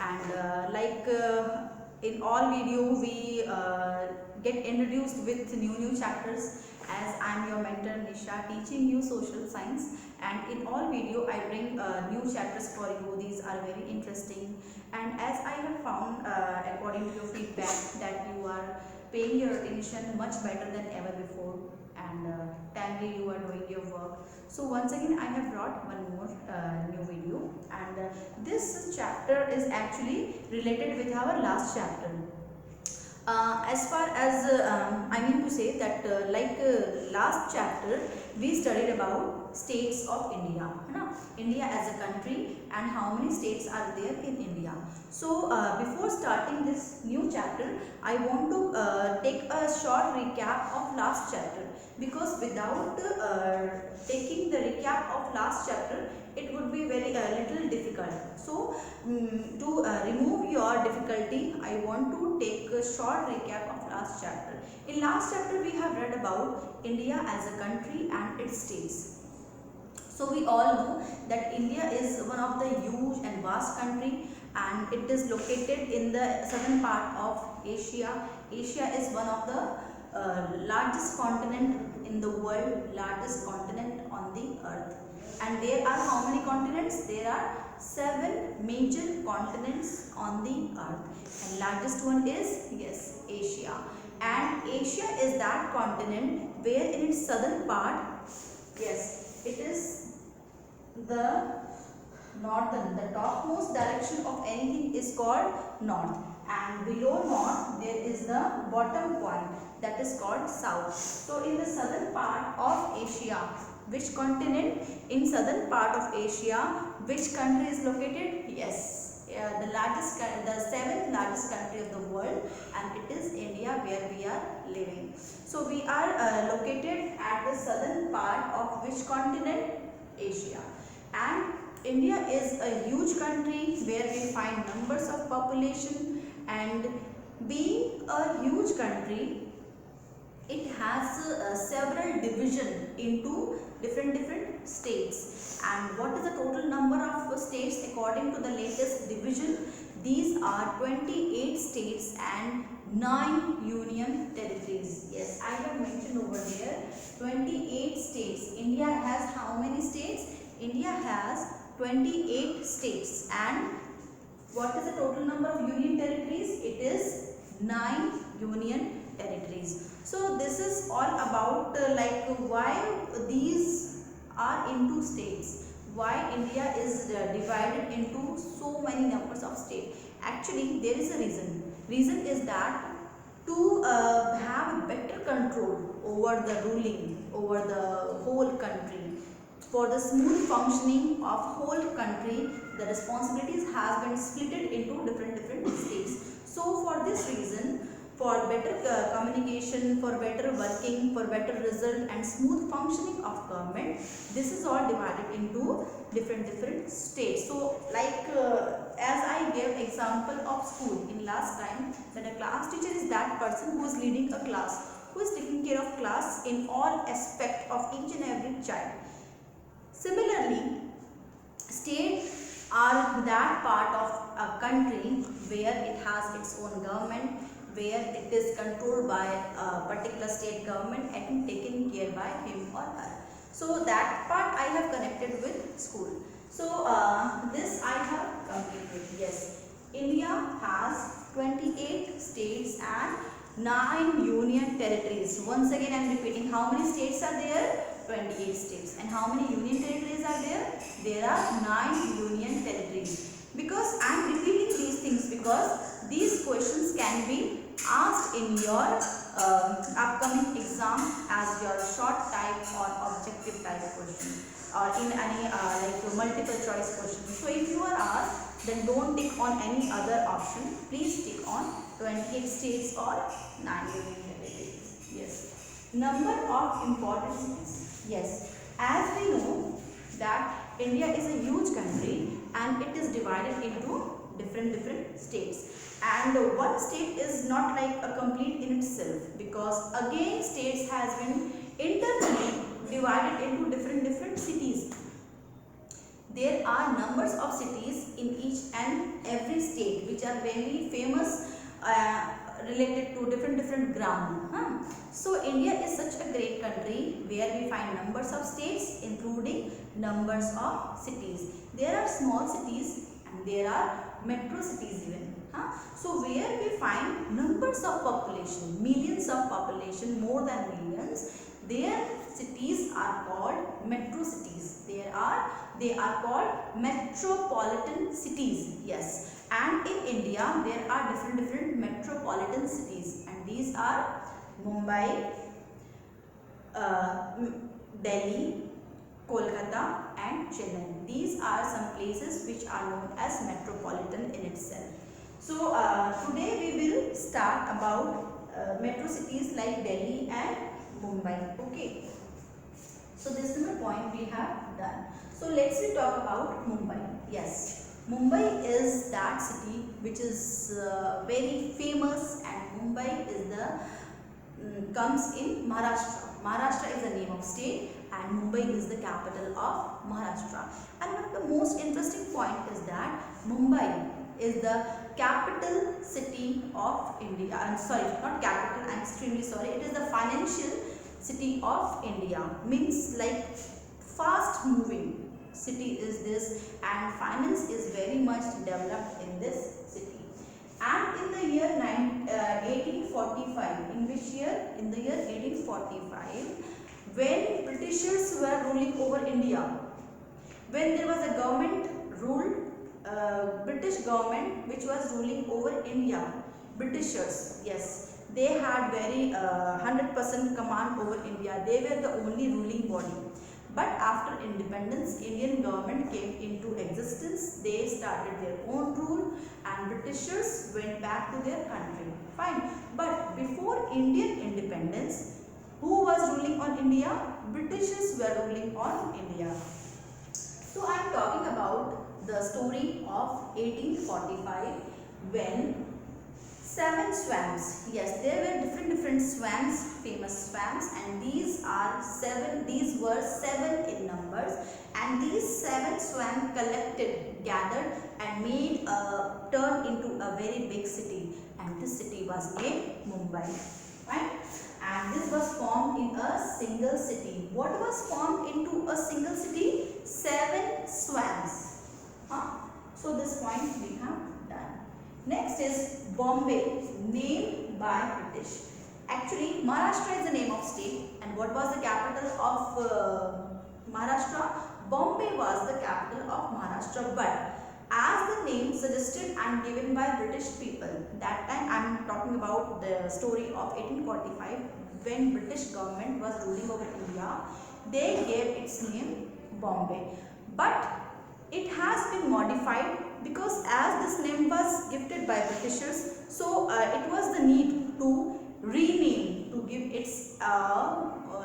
and in all video we get introduced with new chapters, as I am your mentor Nisha, teaching you social science, and in all video I bring new chapters for you. These are very interesting, and as I have found according to your feedback that you are paying your attention much better than ever before, and timely you are doing your work. So once again I have brought one more new video, and this chapter is actually related with our last chapter. As far as I mean to say that last chapter we studied about states of India, India as a country and how many states are there in India. So before starting this new chapter, I want to take a short recap of last chapter, because without taking the recap of last chapter it would be very little difficult. So to remove your difficulty, I want to take a short recap of last chapter. In last chapter we have read about India as a country and its states. So we all know that India is one of the huge and vast country, and it is located in the southern part of Asia. Asia is one of the largest continent in the world, largest continent on the earth. And there are how many continents? There are 7 major continents on the earth, and largest one is, yes, Asia. And Asia is that continent where in its southern part, yes, it is the northern, the topmost direction of anything is called north, and below north there is the bottom point, that is called south. So in the southern part of Asia, which continent in southern part of Asia, which country is located? Yes, the 7th largest country of the world, and it is India, where we are living. So we are located at the southern part of which continent? Asia. And India is a huge country where we find numbers of population, and being a huge country, it has several division into different states. And what is the total number of states according to the latest division? These are 28 states and 9 union territories. Yes, I have mentioned over there 28 states. India has how many states? India has 28 states. And what is the total number of union territories? It is 9 union territories. So this is all about why these are into states, why India is divided into so many numbers of states. Actually there is a reason. Reason is that to have better control over the ruling over the whole country, for the smooth functioning of whole country, the responsibilities has been split into different states. So for this reason, for better communication, for better working, for better result and smooth functioning of government, this is all divided into different states. So as I gave example of school in last time, that a class teacher is that person who is leading a class, who is taking care of class in all aspect of each and every child. Similarly, states are that part of a country where it has its own government, where it is controlled by a particular state government and taken care by him or her. So that part I have connected with school. So this I have completed. Yes, India has 28 states and 9 union territories. Once again I am repeating, how many states are there? 28 states. And how many union territories are there? There are 9 union territories. Because I am repeating these things because these questions can be asked in your upcoming exam as your short type or objective type question, or in any multiple choice question. So if you are asked, then don't tick on any other option. Please tick on 28 states or 9 union territories. Yes. Number of important cities. Yes. As we know that India is a huge country and it is divided into different states. And one state is not like a complete in itself, because again states has been internally divided into different cities. There are numbers of cities in each and every state which are very famous related to different ground. So India is such a great country where we find numbers of states including numbers of cities. There are small cities and there are metro cities even. So where we find numbers of population, millions of population, more than millions, their cities are called metro cities. They are called metropolitan cities. Yes. And in India there are different metropolitan cities, and these are Mumbai, Delhi, Kolkata and Chennai. These are some places which are known as metropolitan in itself. So today we will start about metro cities like Delhi and Mumbai. Okay. So this is the point we have done. So let's talk about Mumbai. Yes, Mumbai is that city which is very famous, and Mumbai is the comes in Maharashtra. Maharashtra is the name of state and Mumbai is the capital of Maharashtra. And one of the most interesting point is that Mumbai is the capital city of India. I'm sorry, not capital, I'm extremely sorry. It is the financial city of India. Means like fast moving city is this, and finance is very much developed in this city. And in the year 1845, in which year? In the year 1845, when Britishers were ruling over India, when there was a government rule, British government which was ruling over India, Britishers, yes, they had very 100% command over India. They were the only ruling body. But after independence, Indian government came into existence. They started their own rule and Britishers went back to their country. Fine. But before Indian independence, who was ruling on India? Britishers were ruling on India. So I am talking about the story of 1845 when 7 swamps. Yes, there were different swamps, famous swamps, and these were 7 in numbers, and these 7 swamps gathered and made a turn into a very big city, and this city was named Mumbai. Right? And this was formed in a single city. What was formed into a single city? 7 swamps. So this point we have done. Next is Bombay, named by British. Actually, Maharashtra is the name of state, and what was the capital of Maharashtra? Bombay was the capital of Maharashtra, but as the name suggested and given by British people, that time I am talking about the story of 1845 when British government was ruling over India, they gave its name Bombay. But it has been modified because as this name was gifted by Britishers, so it was the need to rename, to give its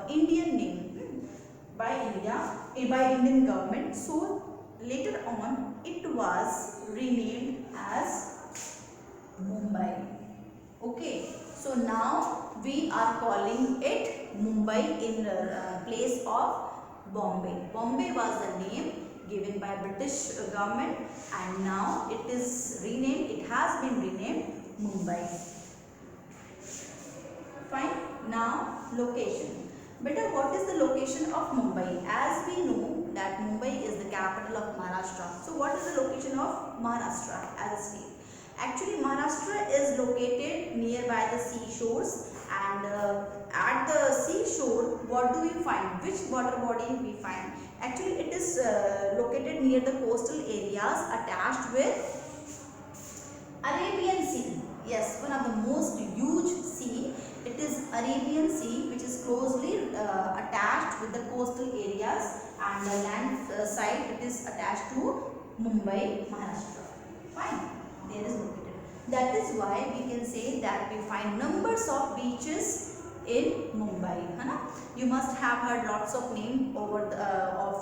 Indian name by Indian government. So later on it was renamed as Mumbai. Okay, so now we are calling it Mumbai in place of Bombay. Bombay was the name given by British government, and now it is renamed, it has been renamed Mumbai. Fine. Now location. Beta, what is the location of Mumbai? As we know that Mumbai is the capital of Maharashtra. So what is the location of Maharashtra as a state? Actually, Maharashtra is located nearby the seashores, and at the seashore, what do we find? Which water body we find? Actually, it is located near the coastal areas attached with Arabian Sea. Yes, one of the most huge sea. It is Arabian Sea, which is closely attached with the coastal areas, and the land side it is attached to Mumbai, Maharashtra. Fine. There is located. That is why we can say that we find numbers of beaches in Mumbai. You must have heard lots of names over of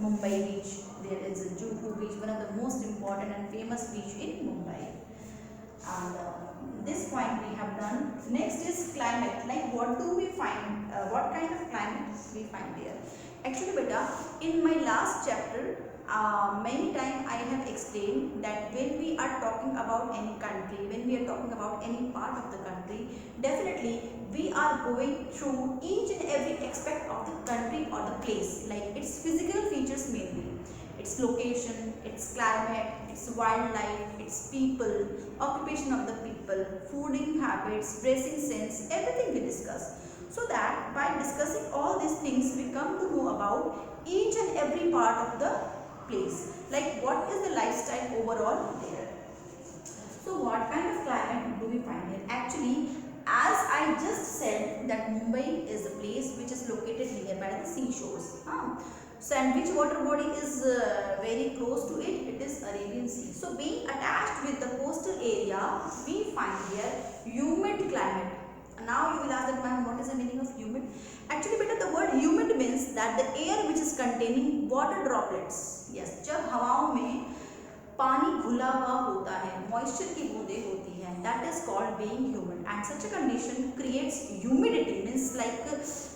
Mumbai beach. There is a Juhu beach, one of the most important and famous beach in Mumbai. And this point we have done. Next is climate. Like what do we find? What kind of climate we find there? Actually, beta, in my last chapter, many times I have explained that when we are talking about any country, when we are talking about any part of the country, definitely we are going through each and every aspect of the country or the place, like its physical features mainly, its location, its climate, its wildlife, its people, occupation of the people, fooding habits, dressing sense, everything we discuss. So that by discussing all these things, we come to know about each and every part of the place, like what is the lifestyle overall there. So what kind of climate do we find here? Actually, as I just said that Mumbai is a place which is located nearby the seashores. So and which water body is very close to it? It is Arabian Sea. So being attached with the coastal area, we find here humid climate. Now you will ask that, ma'am, what is the meaning of humid? Actually बेटा, the word humid means that the air which is containing water droplets. Yes, जब हवाओं में पानी घुला हुआ होता है, moisture की बूंदें होती हैं, that is called being humid. And such a condition creates humidity, means like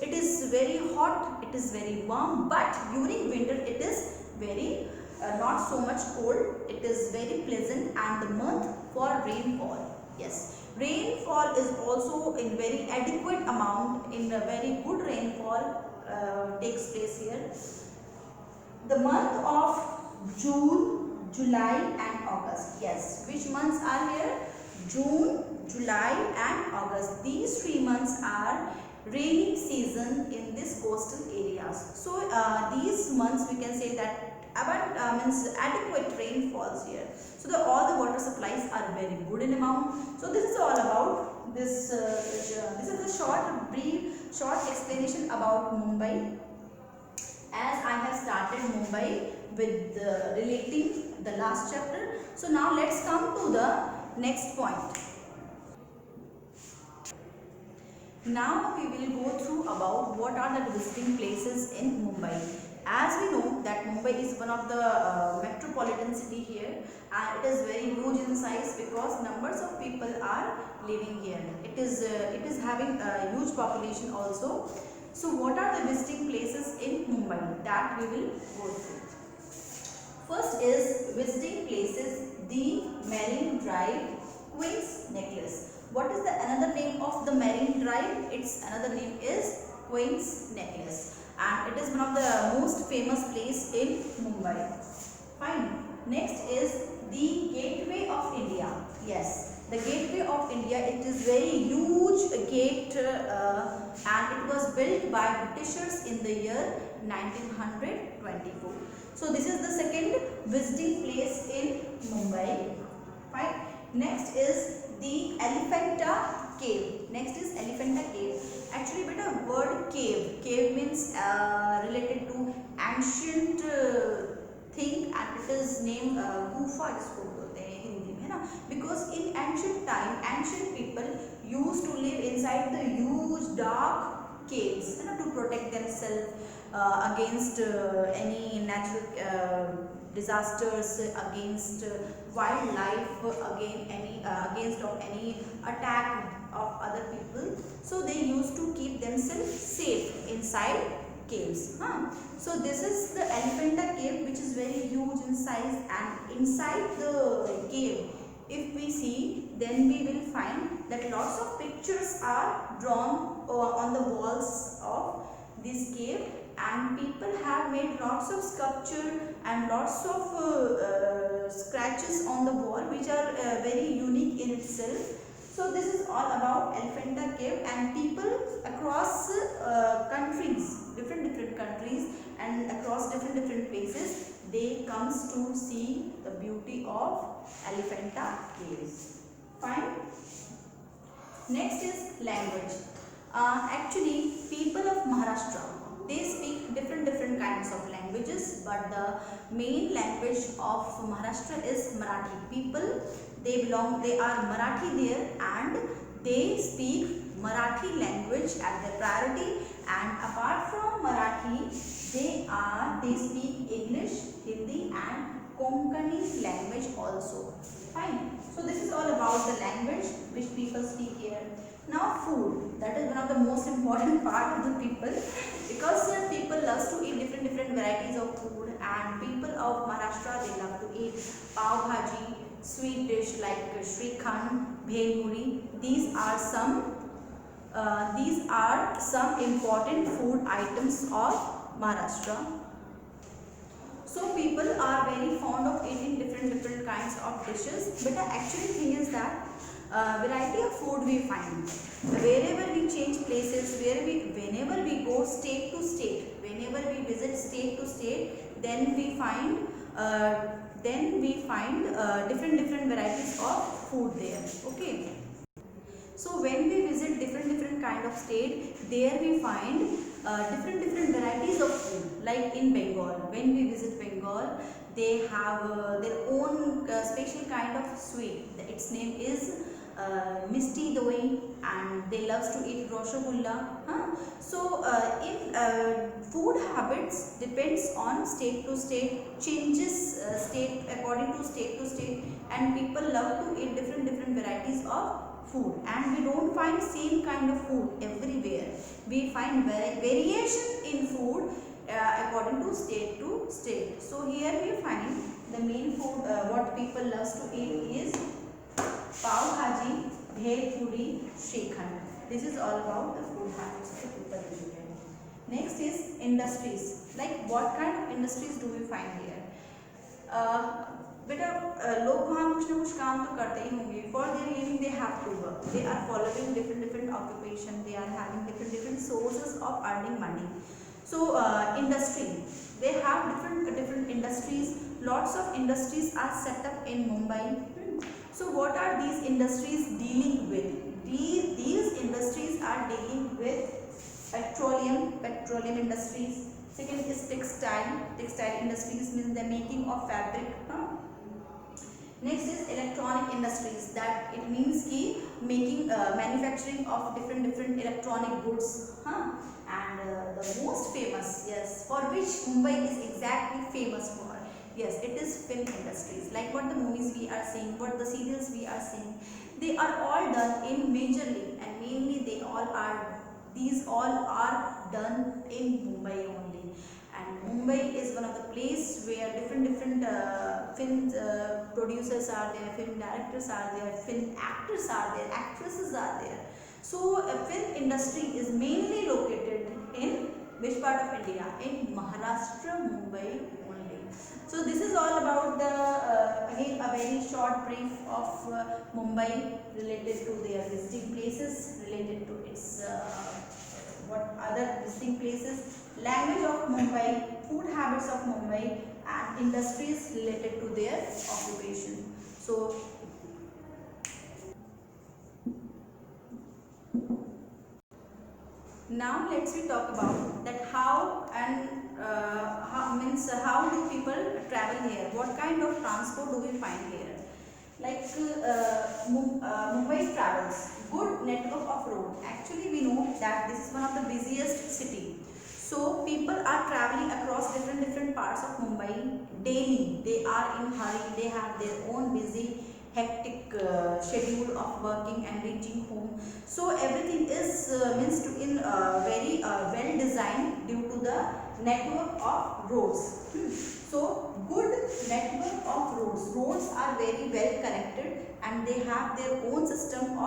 it is very hot, it is very warm, but during winter it is very not so much cold, it is very pleasant, and the month for rainfall. Yes, rainfall is also in very adequate amount, in a very good rainfall takes place here. The month of June, July and August. Yes, which months are here? June, July and August. These 3 months are rainy season in this coastal areas. So these months we can say that means adequate rain falls here. So all the water supplies are very good in amount. So this is all about this. This is a short explanation about Mumbai. As I have started Mumbai with relating the last chapter. So now let's come to the next point. Now we will go through about what are the visiting places in Mumbai. As we know that Mumbai is one of the metropolitan city here, and it is very huge in size because numbers of people are living here. It is having a huge population also. So what are the visiting places in Mumbai that we will go through? First is visiting places, the Marine Drive, Queen's Necklace. What is the another name of the Marine Drive? Its another name is Queen's Necklace, and it is one of the most famous place in Mumbai. Fine. Next is the Gateway of India. Yes, the Gateway of India. It is very huge gate, and it was built by Britishers in the year 1924. So this is the second visiting place in Mumbai. Fine. Next is the Elephanta Cave. Next is Elephanta Cave. Actually, beta word cave. Cave means related to ancient thing, and it is named Gufa. इसको बोलते हैं हिंदी में ना, because in ancient time, ancient people used to live inside the huge dark caves, to protect themselves against any natural disasters, against wildlife, against of any attack of other people. So they used to keep themselves safe inside caves. So this is the Elephanta Cave, which is very huge in size, and inside the cave, if we see, then we will find that lots of pictures are drawn on the walls of this cave, and people have made lots of sculpture and lots of scratches on the wall, which are very unique in itself. So this is all about Elephanta Cave, and people across countries, different countries, and across different places, they comes to see the beauty of Elephanta Caves. Fine. Next is language. Actually, people of Maharashtra, they speak different kinds of languages, but the main language of Maharashtra is Marathi. People, they are Marathi there, and they speak Marathi language at their priority, and apart from Marathi, they speak English, Hindi and Konkani language also. Fine. So this is all about the language which people speak here. Now food, that is one of the most important part of the people, because people love to eat different varieties of food, and people of Maharashtra, they love to eat pav bhaji, sweet dish like shrikhand, bhel puri. These are some important food items of Maharashtra. So people are very fond of eating different kinds of dishes, but the actual thing is that variety of food we find wherever we change places, whenever we go state to state, whenever we visit state to state, then we find different varieties of food there. Okay. So when we visit different kind of state, there we find different varieties of food. Like in Bengal, when we visit Bengal, they have their own special kind of sweet. Its name is Misti Doi, and they loves to eat Rasgulla. So in food habits depends on state to state, changes state according to state, and people love to eat different varieties of food, and we don't find same kind of food everywhere. We find variation in food according to state. So here we find the main food what people loves to eat is pav bhaji, bhel puri, shrikhand. This is all about the food habits of the people in India. Next is industries. Like what kind of industries do we find here? बेटा लोग वहाँ कुछ ना कुछ काम तो करते ही होंगे. For their living they have to work. They are following different occupation. They are having different sources of earning money. So industry, they have different industries. Lots of industries are set up in Mumbai. So what are these industries dealing with? These industries are dealing with petroleum industries. Second is textile industries, means the making of fabric. Next is electronic industries, that it means ki making manufacturing of different electronic goods. And the most famous, yes, for which Mumbai is exactly famous for, yes, it is film industries. Like what the movies we are seeing, what the serials we are seeing, they are all done in majorly and mainly these all are done in Mumbai only. And Mumbai is one of the place where different film producers are there, film directors are there, film actors are there, actresses are there. So a film industry is mainly located in which part of India? In Maharashtra, Mumbai only. So this is all about the again a very short brief of Mumbai related to their visiting places, related to its what other visiting places, language of Mumbai, food habits of Mumbai, and industries related to their occupation. So now let's we talk about that how do people travel here? What kind of transport do we find here? Like Mumbai travels good network of road. Actually, we know that this is one of the busiest city. So people are traveling across different parts of Mumbai daily. They are in hurry. They have their own busy, hectic schedule of working and reaching home. So everything is very well designed due to the network of roads. So good network of roads. Roads are very well connected and they have their own system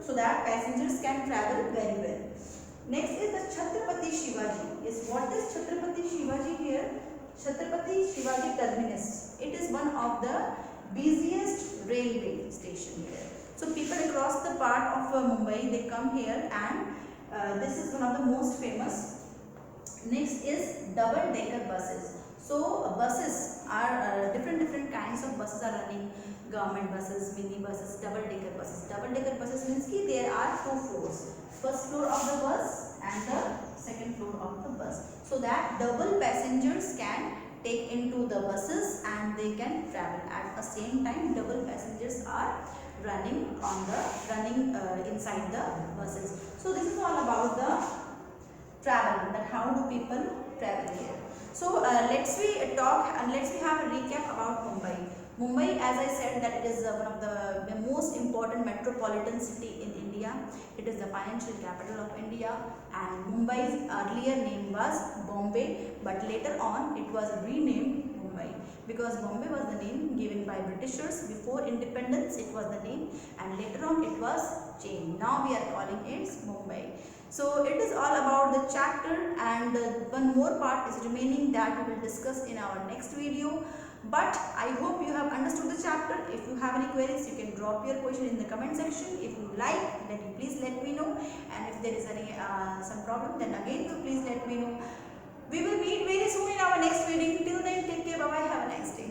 so that passengers can travel very well. Next is the Chhatrapati Shivaji. Yes, what is Chhatrapati Shivaji here? Chhatrapati Shivaji Terminus. It is one of the busiest railway station here. So people across the part of Mumbai, they come here, and this is one of the most famous. Next is double-decker buses. So buses are different kinds of buses are running. Government buses, mini buses, double-decker buses. Double-decker buses means ki there are two floors. First floor of the bus and the second floor of the bus. So that double passengers can take into the buses and they can travel. At the same time, double passengers are running inside the buses. So this is all about the travel, that how do people travel here. So let's we have a recap about Mumbai. Mumbai, as I said, that it is one of the most important metropolitan city in India. India. It is the financial capital of India, and Mumbai's earlier name was Bombay, but later on it was renamed Mumbai, because Bombay was the name given by Britishers before independence. It was the name, and later on it was changed. Now we are calling it Mumbai. So it is all about the chapter, and one more part is remaining that we will discuss in our next video. But I hope you have understood the chapter. If you have any queries, you can drop your question in the comment section. If you like, then you please let me know, and if there is any some problem, then again you please let me know. We will meet very soon in our next video. Till then, take care. Bye bye. Have a nice day.